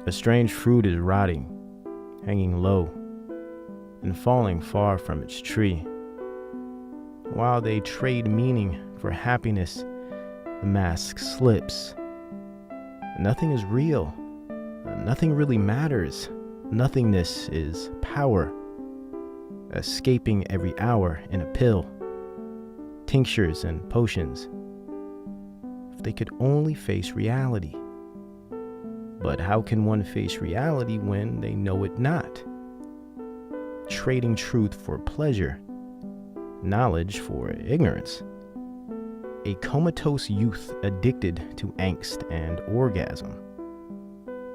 A strange fruit is rotting, hanging low, and falling far from its tree. While they trade meaning for happiness, the mask slips. Nothing is real. Nothing really matters. Nothingness is power, escaping every hour in a pill, tinctures and potions. If they could only face reality. But how can one face reality when they know it not? Trading truth for pleasure, knowledge for ignorance. A comatose youth addicted to angst and orgasm.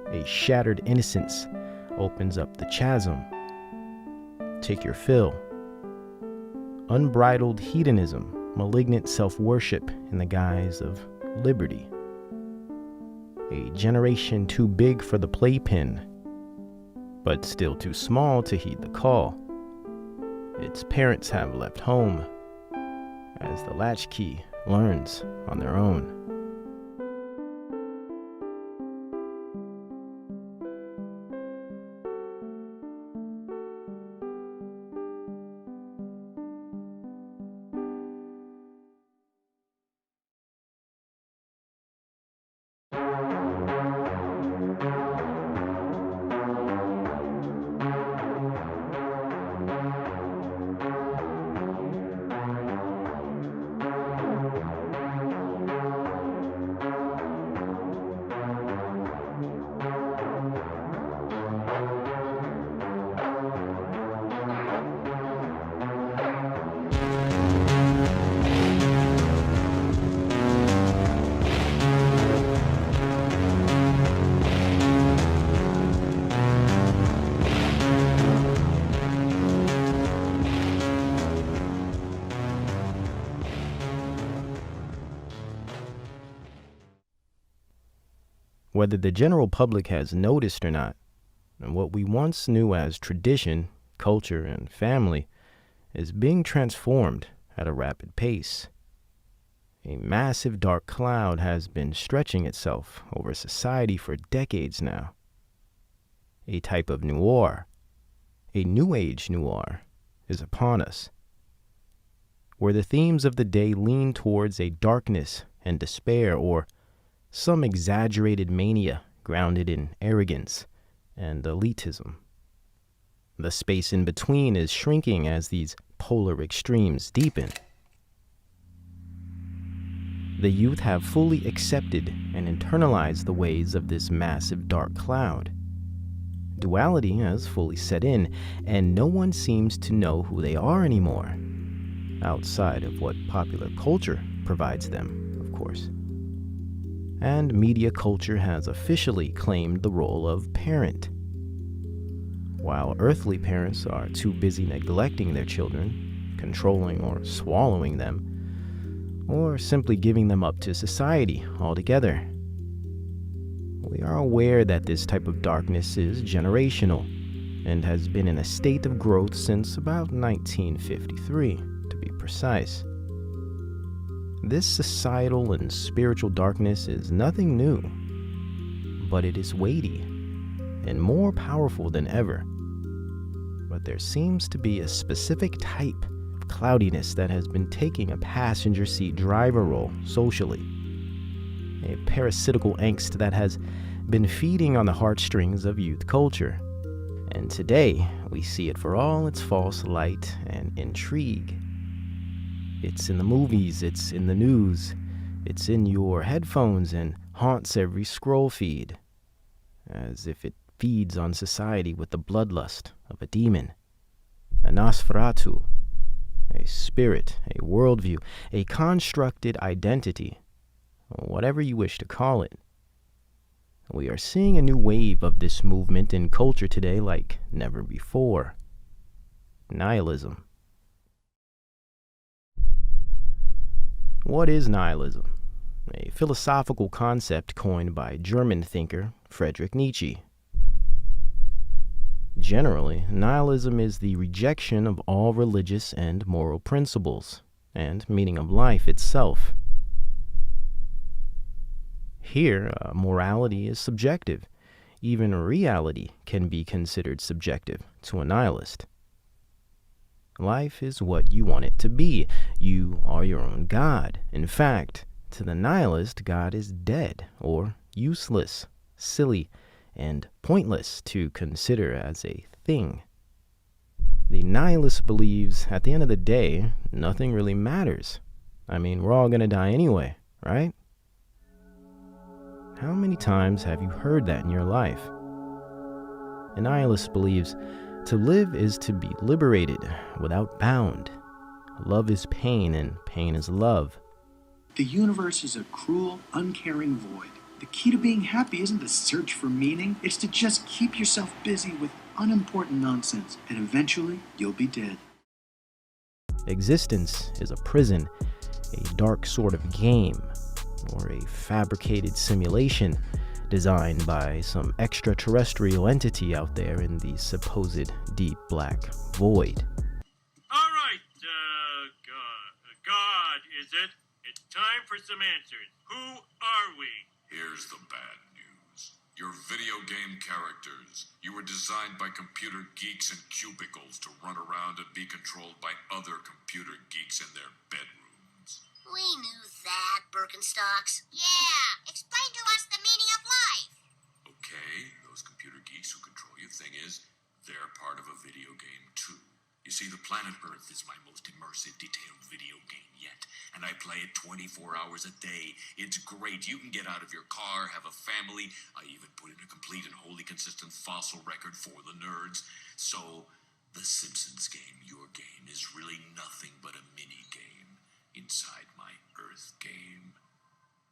A shattered innocence opens up the chasm. Take your fill. Unbridled hedonism, malignant self-worship in the guise of liberty. A generation too big for the playpen, but still too small to heed the call. Its parents have left home as the latchkey learns on their own. Whether the general public has noticed or not, and what we once knew as tradition, culture, and family is being transformed at a rapid pace. A massive dark cloud has been stretching itself over society for decades now. A type of noir, a new age noir, is upon us, where the themes of the day lean towards a darkness and despair, or some exaggerated mania grounded in arrogance and elitism. The space in between is shrinking as these polar extremes deepen. The youth have fully accepted and internalized the ways of this massive dark cloud. Duality has fully set in, and no one seems to know who they are anymore, outside of what popular culture provides them, of course. And media culture has officially claimed the role of parent. While earthly parents are too busy neglecting their children, controlling or swallowing them, or simply giving them up to society altogether. We are aware that this type of darkness is generational and has been in a state of growth since about 1953, to be precise. This societal and spiritual darkness is nothing new, but it is weighty and more powerful than ever. But there seems to be a specific type of cloudiness that has been taking a passenger seat driver role socially. A parasitical angst that has been feeding on the heartstrings of youth culture. And today, we see it for all its false light and intrigue. It's in the movies, it's in the news, it's in your headphones and haunts every scroll feed, as if it feeds on society with the bloodlust of a demon, a Nosferatu, a spirit, a worldview, a constructed identity, whatever you wish to call it. We are seeing a new wave of this movement in culture today like never before. Nihilism. What is nihilism? A philosophical concept coined by German thinker Friedrich Nietzsche. Generally, nihilism is the rejection of all religious and moral principles, and meaning of life itself. Here, morality is subjective, Even reality can be considered subjective to a nihilist. Life is what you want it to be. You are your own God. In fact, to the nihilist, God is dead or useless, silly, and pointless to consider as a thing. The nihilist believes at the end of the day, nothing really matters. I mean, we're all going to die anyway, right? How many times have you heard that in your life? A nihilist believes to live is to be liberated without bound. Love is pain and pain is love. The universe is a cruel, uncaring void. The key to being happy isn't the search for meaning, it's to just keep yourself busy with unimportant nonsense, and eventually you'll be dead. Existence is a prison, a dark sort of game, or a fabricated simulation designed by some extraterrestrial entity out there in the supposed deep black void. All right, God, is it? It's time for some answers. Who are we? Here's the bad news. Your video game characters. You were designed by computer geeks in cubicles to run around and be controlled by other computer geeks in their bedrooms. We knew that, Birkenstocks. Yeah, explain to us the meaning of life. Okay, those computer geeks who control you. Thing is, they're part of a video game too. You see, the planet Earth is my most immersive, detailed video game yet, and I play it 24 hours a day. It's great. You can get out of your car, have a family. I even put in a complete and wholly consistent fossil record for the nerds. So, the Simpsons game, your game, is really nothing but a mini game inside my Earth game.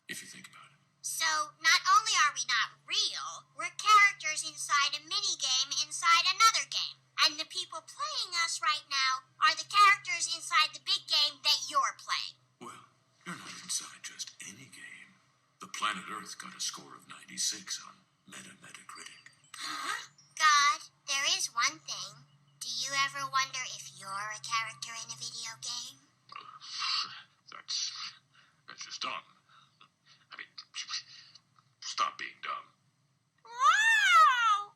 If you think about it. So, not only are we not real, we're characters inside a mini-game inside another game. And the people playing us right now are the characters inside the big game that you're playing. Well, you're not inside just any game. The planet Earth got a score of 96 on Metacritic. Huh? God, there is one thing. Do you ever wonder if you're a character in a video game? That's just dumb. I mean, stop being dumb. Wow!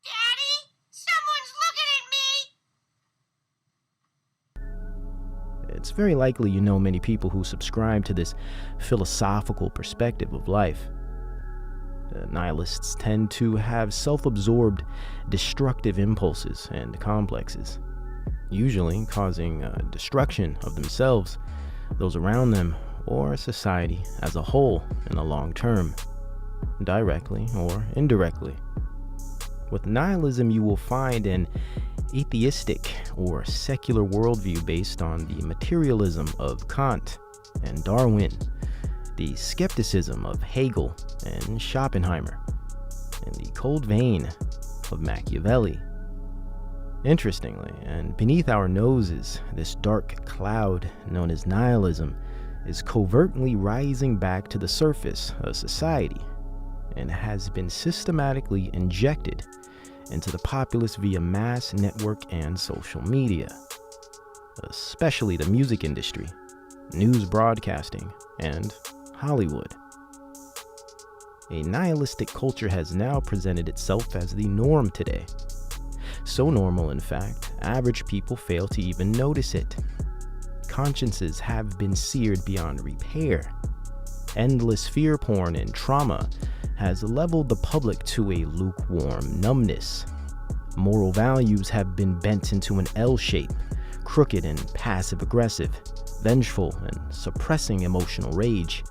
Daddy, someone's looking at me! It's very likely you know many people who subscribe to this philosophical perspective of life. Nihilists tend to have self-absorbed, destructive impulses and complexes, usually causing destruction of themselves, those around them, or society as a whole in the long term, directly or indirectly. With nihilism, you will find an atheistic or secular worldview based on the materialism of Kant and Darwin, the skepticism of Hegel and Schopenhauer, and the cold vein of Machiavelli. Interestingly, and beneath our noses, this dark cloud known as nihilism is covertly rising back to the surface of society and has been systematically injected into the populace via mass network and social media, especially the music industry, news broadcasting, and Hollywood. A nihilistic culture has now presented itself as the norm today. So normal, in fact, average people fail to even notice it. Consciences have been seared beyond repair. Endless fear porn and trauma has leveled the public to a lukewarm numbness. Moral values have been bent into an L shape, crooked and passive-aggressive, vengeful and suppressing emotional rage.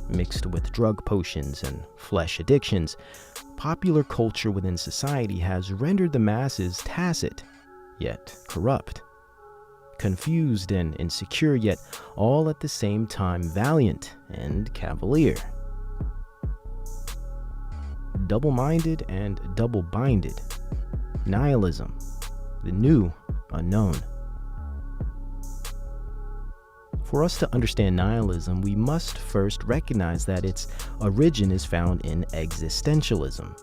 Mixed with drug potions and flesh addictions, popular culture within society has rendered the masses tacit, yet corrupt. Confused and insecure, yet all at the same time valiant and cavalier. Double-minded and double-binded. Nihilism, the new unknown. For us to understand nihilism, we must first recognize that its origin is found in existentialism,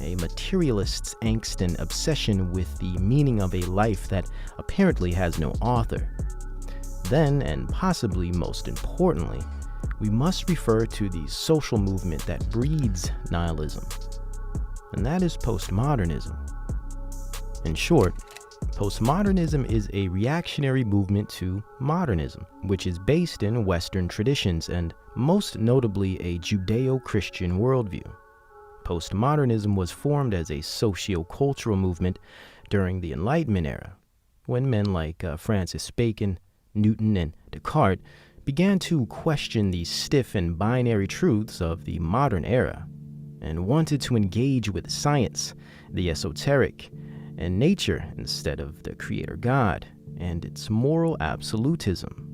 a materialist's angst and obsession with the meaning of a life that apparently has no author. then, and possibly most importantly, we must refer to the social movement that breeds nihilism, and that is postmodernism. In short, postmodernism is a reactionary movement to modernism, which is based in Western traditions and most notably a Judeo-Christian worldview. Postmodernism was formed as a socio-cultural movement during the Enlightenment era, when men like Francis Bacon, Newton, and Descartes began to question the stiff and binary truths of the modern era and wanted to engage with science, the esoteric, and nature instead of the creator God and its moral absolutism.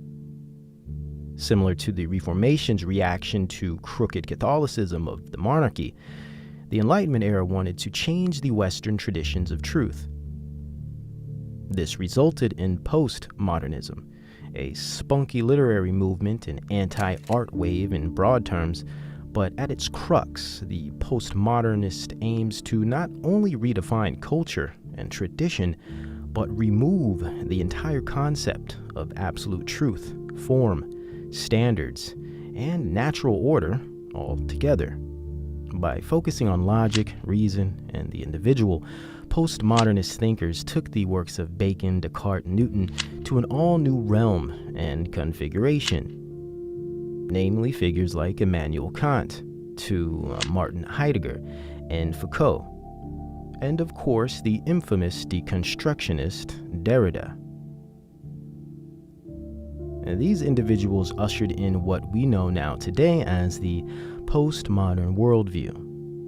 Similar to the Reformation's reaction to crooked Catholicism of the monarchy, the Enlightenment era wanted to change the Western traditions of truth. This resulted in postmodernism, a spunky literary movement, an anti-art wave in broad terms, but at its crux, the postmodernist aims to not only redefine culture and tradition, but remove the entire concept of absolute truth, form, standards, and natural order altogether. By focusing on logic, reason, and the individual, postmodernist thinkers took the works of Bacon, Descartes, and Newton to an all-new realm and configuration, namely figures like Immanuel Kant to Martin Heidegger and Foucault, and of course the infamous deconstructionist Derrida. And these individuals ushered in what we know now today as the postmodern worldview,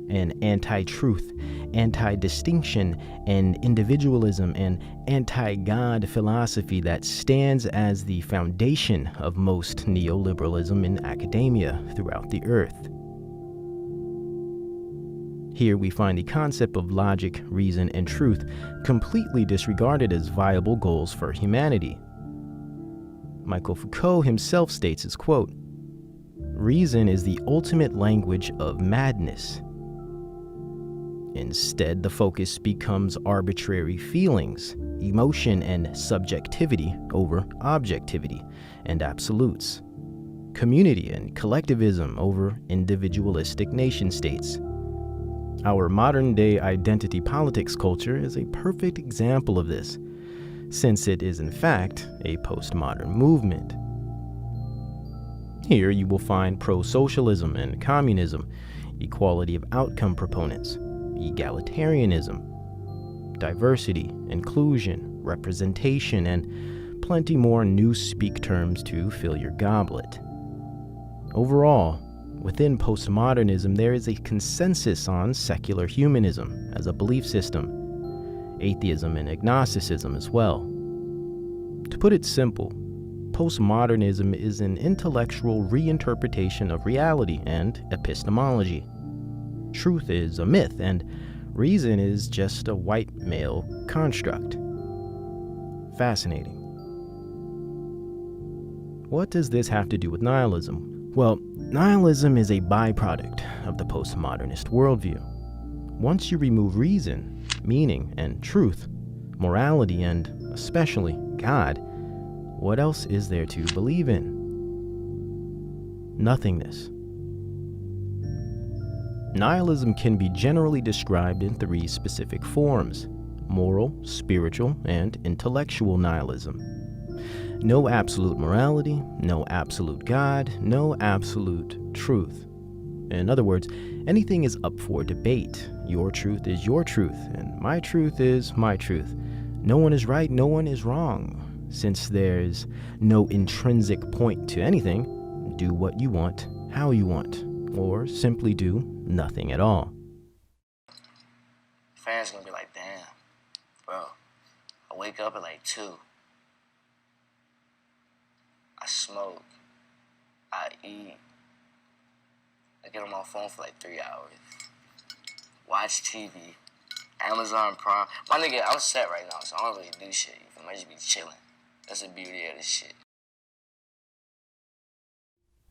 an anti-truth, anti-distinction, and individualism, and anti-God philosophy that stands as the foundation of most neoliberalism in academia throughout the earth. Here we find the concept of logic, reason, and truth completely disregarded as viable goals for humanity. Michel Foucault himself states as, quote, "Reason is the ultimate language of madness. Instead, the focus becomes arbitrary feelings, emotion, and subjectivity over objectivity and absolutes, community and collectivism over individualistic nation-states. Our modern-day identity politics culture is a perfect example of this, since it is in fact a postmodern movement. Here you will find pro-socialism and communism, equality of outcome proponents, egalitarianism, diversity, inclusion, representation, and plenty more newspeak terms to fill your goblet. Overall, within postmodernism, there is a consensus on secular humanism as a belief system, atheism and agnosticism as well. To put it simple, postmodernism is an intellectual reinterpretation of reality and epistemology. Truth is a myth, and reason is just a white male construct. Fascinating. What does this have to do with nihilism? Well, nihilism is a byproduct of the postmodernist worldview. Once you remove reason, meaning, and truth, morality, and especially God, what else is there to believe in? Nothingness. Nihilism can be generally described in three specific forms: moral, spiritual, and intellectual nihilism. No absolute morality, no absolute God, no absolute truth. In other words, anything is up for debate. Your truth is your truth, and my truth is my truth. No one is right, no one is wrong. Since there's no intrinsic point to anything, do what you want, how you want, or simply do nothing at all. Fans gonna be like, damn, bro, I wake up at like 2. I smoke, I eat, I get on my phone for like 3 hours, watch TV, Amazon Prime. My nigga, I'm set right now, so I don't really do shit. I might just be chilling. That's the beauty of this shit.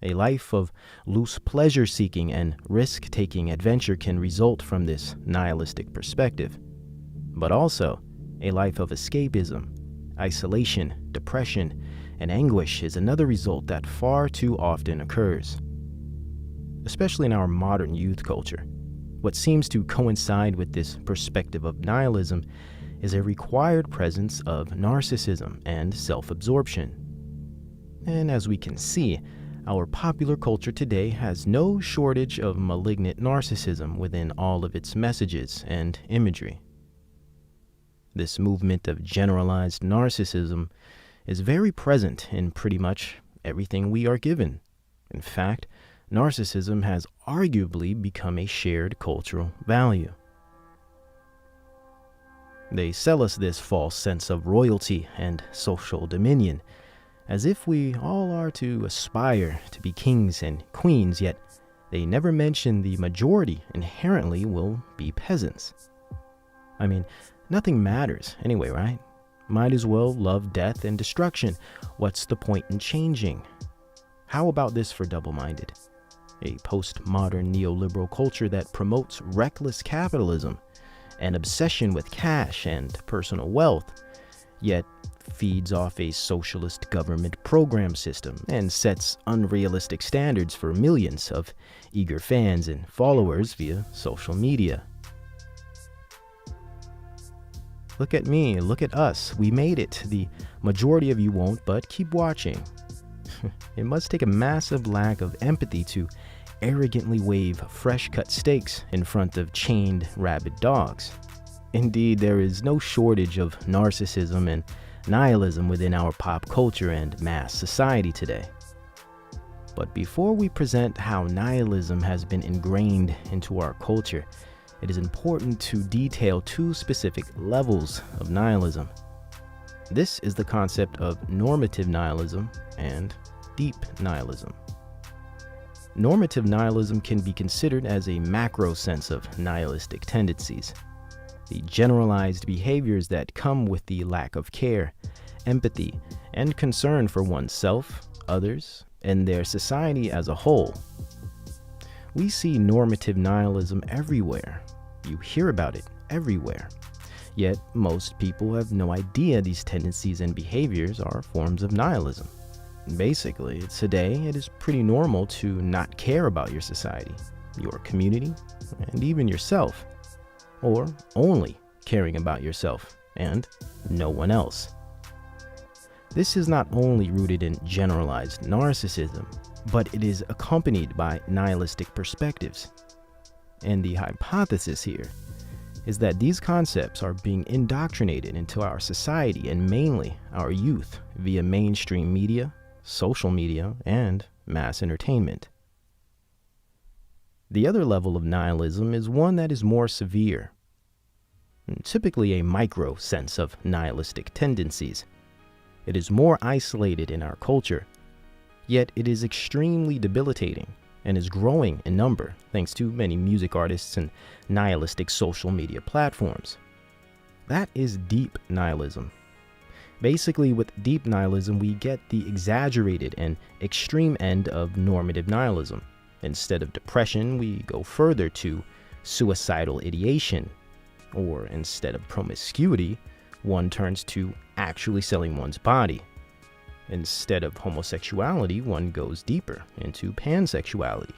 A life of loose pleasure-seeking and risk-taking adventure can result from this nihilistic perspective, but also a life of escapism, isolation, depression, and anguish is another result that far too often occurs. Especially in our modern youth culture, what seems to coincide with this perspective of nihilism is a required presence of narcissism and self-absorption. And as we can see, our popular culture today has no shortage of malignant narcissism within all of its messages and imagery. This movement of generalized narcissism is very present in pretty much everything we are given. In fact, narcissism has arguably become a shared cultural value. They sell us this false sense of royalty and social dominion, as if we all are to aspire to be kings and queens, yet they never mention the majority inherently will be peasants. I mean, nothing matters anyway, right? Might as well love death and destruction. What's the point in changing? How about this for double-minded? A postmodern neoliberal culture that promotes reckless capitalism, an obsession with cash and personal wealth, yet feeds off a socialist government program system and sets unrealistic standards for millions of eager fans and followers via social media. Look at me, look at us, we made it. The majority of you won't, but keep watching. It must take a massive lack of empathy to arrogantly wave fresh-cut steaks in front of chained rabid dogs. Indeed, there is no shortage of narcissism and nihilism within our pop culture and mass society today. But before we present how nihilism has been ingrained into our culture, it is important to detail two specific levels of nihilism. This is the concept of normative nihilism and deep nihilism. Normative nihilism can be considered as a macro sense of nihilistic tendencies, the generalized behaviors that come with the lack of care, empathy, and concern for oneself, others, and their society as a whole. We see normative nihilism everywhere. You hear about it everywhere. Yet most people have no idea these tendencies and behaviors are forms of nihilism. Basically, today it is pretty normal to not care about your society, your community, and even yourself, or only caring about yourself and no one else. This is not only rooted in generalized narcissism, but it is accompanied by nihilistic perspectives. And the hypothesis here is that these concepts are being indoctrinated into our society and mainly our youth via mainstream media, social media, and mass entertainment. The other level of nihilism is one that is more severe, typically a micro sense of nihilistic tendencies. It is more isolated in our culture, yet it is extremely debilitating and is growing in number thanks to many music artists and nihilistic social media platforms. That is deep nihilism. Basically, with deep nihilism, we get the exaggerated and extreme end of normative nihilism. Instead of depression, we go further to suicidal ideation. Or instead of promiscuity, one turns to actually selling one's body. Instead of homosexuality, one goes deeper into pansexuality,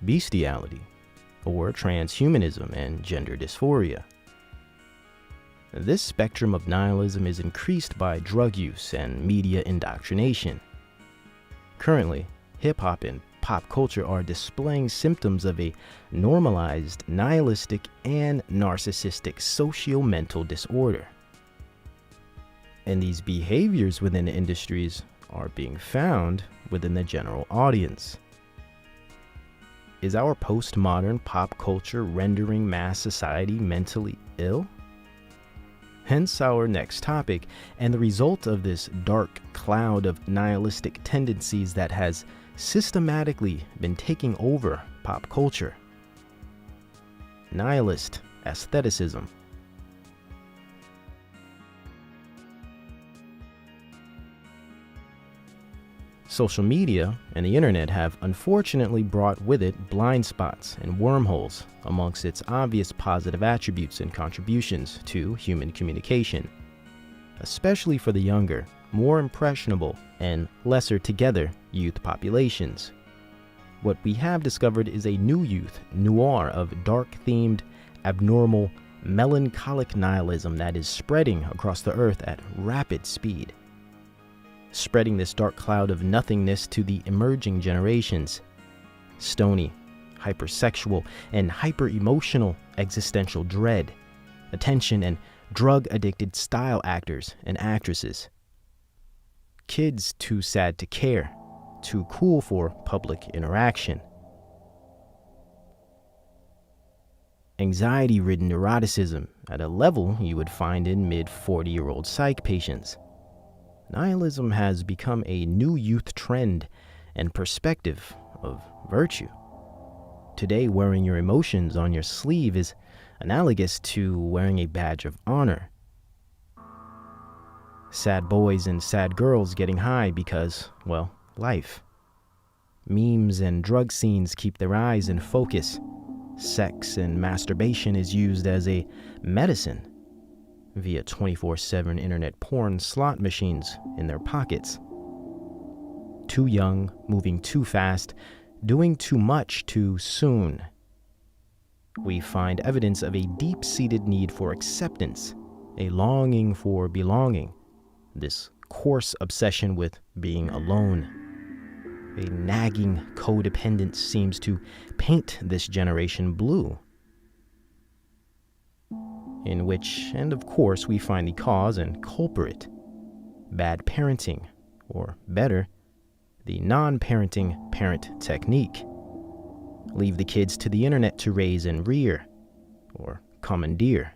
bestiality, or transhumanism and gender dysphoria. This spectrum of nihilism is increased by drug use and media indoctrination. Currently, hip-hop and pop culture are displaying symptoms of a normalized, nihilistic, and narcissistic socio-mental disorder. And these behaviors within the industries are being found within the general audience. Is our postmodern pop culture rendering mass society mentally ill? Hence our next topic, and the result of this dark cloud of nihilistic tendencies that has systematically been taking over pop culture. Nihilist aestheticism. Social media and the internet have unfortunately brought with it blind spots and wormholes amongst its obvious positive attributes and contributions to human communication. Especially for the younger, more impressionable, and lesser together youth populations. What we have discovered is a new youth noir of dark-themed, abnormal, melancholic nihilism that is spreading across the earth at rapid speed. Spreading this dark cloud of nothingness to the emerging generations. Stony, hypersexual, and hyper-emotional existential dread, attention, and drug-addicted style actors and actresses. Kids too sad to care, too cool for public interaction. Anxiety-ridden neuroticism at a level you would find in mid-40-year-old psych patients. Nihilism has become a new youth trend and perspective of virtue. Today, wearing your emotions on your sleeve is analogous to wearing a badge of honor. Sad boys and sad girls getting high because, well, life. Memes and drug scenes keep their eyes in focus. Sex and masturbation is used as a medicine via 24/7 internet porn slot machines in their pockets. Too young, moving too fast, doing too much too soon. We find evidence of a deep-seated need for acceptance, a longing for belonging, this coarse obsession with being alone. A nagging codependence seems to paint this generation blue, in which, and of course, we find the cause and culprit: bad parenting, or better, the non-parenting parent technique. Leave the kids to the internet to raise and rear, or commandeer.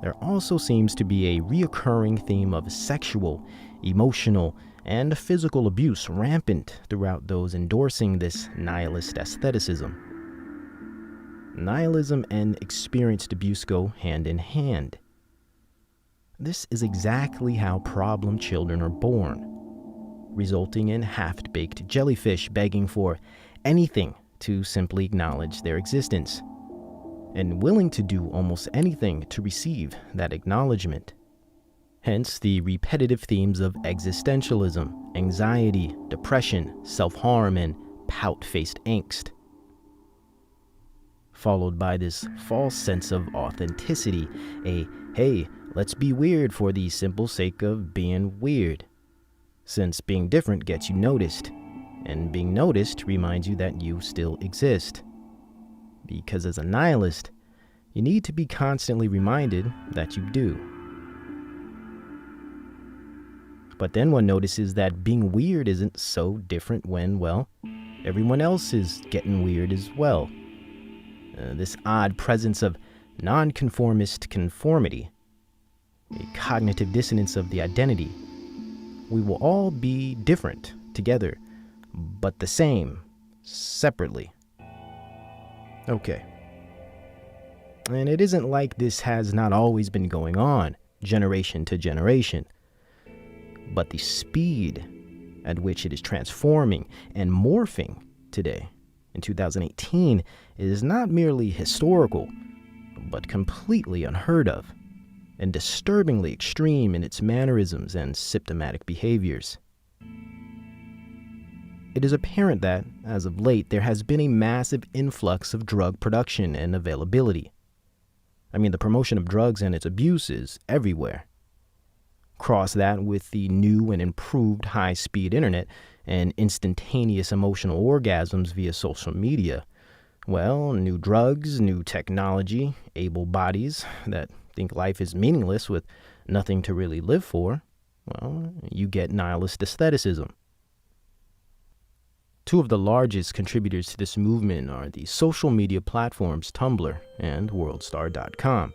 There also seems to be a reoccurring theme of sexual, emotional, and physical abuse rampant throughout those endorsing this nihilist aestheticism. Nihilism and experienced abuse go hand in hand. This is exactly how problem children are born, resulting in half-baked jellyfish begging for anything to simply acknowledge their existence, and willing to do almost anything to receive that acknowledgement. Hence the repetitive themes of existentialism, anxiety, depression, self-harm, and pout-faced angst. Followed by this false sense of authenticity, a, hey, let's be weird for the simple sake of being weird. Since being different gets you noticed, and being noticed reminds you that you still exist. Because as a nihilist, you need to be constantly reminded that you do. But then one notices that being weird isn't so different when, well, everyone else is getting weird as well. This odd presence of nonconformist conformity, a cognitive dissonance of the identity. We will all be different together, but the same separately. Okay. And it isn't like this has not always been going on, generation to generation. But the speed at which it is transforming and morphing today, in 2018, is not merely historical, but completely unheard of, and disturbingly extreme in its mannerisms and symptomatic behaviors. It is apparent that, as of late, there has been a massive influx of drug production and availability. I mean, the promotion of drugs and its abuse is everywhere. Cross that with the new and improved high-speed internet and instantaneous emotional orgasms via social media. Well, new drugs, new technology, able bodies that think life is meaningless with nothing to really live for. Well, you get nihilist aestheticism. Two of the largest contributors to this movement are the social media platforms Tumblr and WorldStar.com.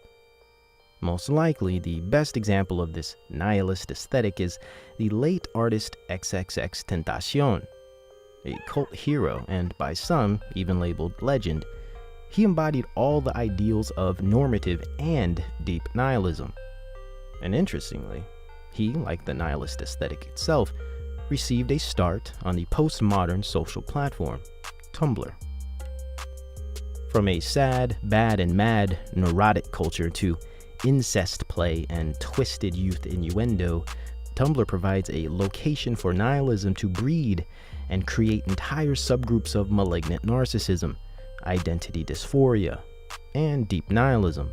Most likely, the best example of this nihilist aesthetic is the late artist XXXTentacion. A cult hero, and by some, even labeled legend, he embodied all the ideals of normative and deep nihilism. And interestingly, he, like the nihilist aesthetic itself, received a start on the postmodern social platform, Tumblr. From a sad, bad, and mad neurotic culture to incest play and twisted youth innuendo, Tumblr provides a location for nihilism to breed and create entire subgroups of malignant narcissism, identity dysphoria, and deep nihilism.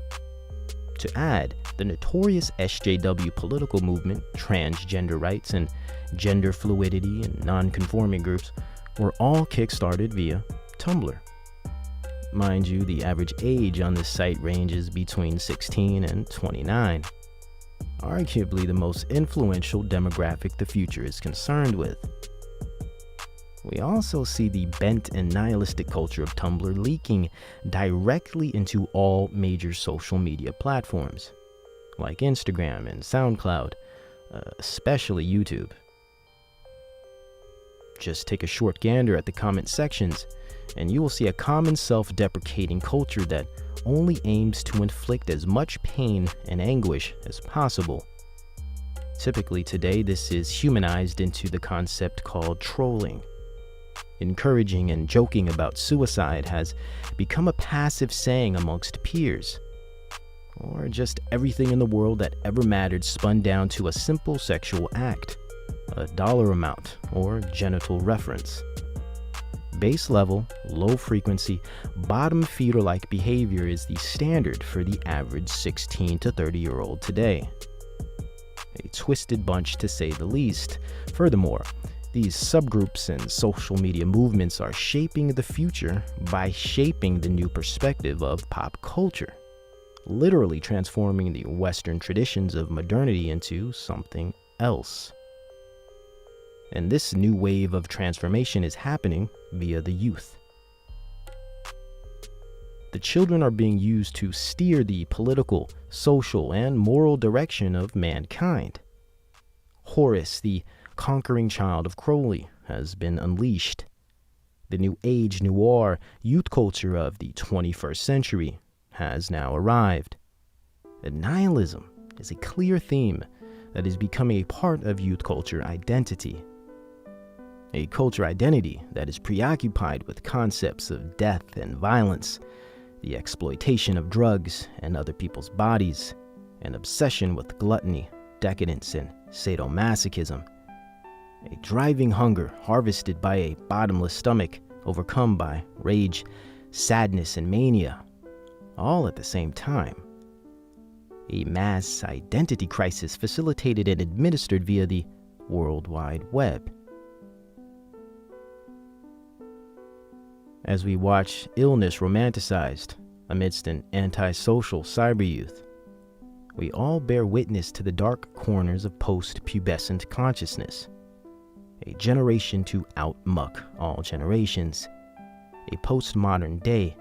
To add, the notorious SJW political movement, transgender rights, and gender fluidity and non-conforming groups were all kickstarted via Tumblr. Mind you, the average age on this site ranges between 16 and 29. Arguably the most influential demographic the future is concerned with. We also see the bent and nihilistic culture of Tumblr leaking directly into all major social media platforms, like Instagram and SoundCloud, especially YouTube. Just take a short gander at the comment sections, and you will see a common self-deprecating culture that only aims to inflict as much pain and anguish as possible. Typically today, this is humanized into the concept called trolling. Encouraging and joking about suicide has become a passive saying amongst peers, or just everything in the world that ever mattered spun down to a simple sexual act, a dollar amount, or genital reference. Base level, low frequency, bottom feeder-like behavior is the standard for the average 16 to 30-year-old today. A twisted bunch to say the least. Furthermore, these subgroups and social media movements are shaping the future by shaping the new perspective of pop culture, literally transforming the Western traditions of modernity into something else. And this new wave of transformation is happening via the youth. The children are being used to steer the political, social, and moral direction of mankind. Horus, the conquering child of Crowley, has been unleashed. The new age noir youth culture of the 21st century has now arrived. And nihilism is a clear theme that is becoming a part of youth culture identity. A culture identity that is preoccupied with concepts of death and violence, the exploitation of drugs and other people's bodies, an obsession with gluttony, decadence, and sadomasochism. A driving hunger harvested by a bottomless stomach, overcome by rage, sadness, and mania, all at the same time. A mass identity crisis facilitated and administered via the World Wide Web. As we watch illness romanticized amidst an antisocial cyber youth, we all bear witness to the dark corners of post-pubescent consciousness. A generation to outmuck all generations. A postmodern day,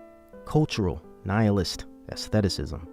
cultural, nihilist aestheticism.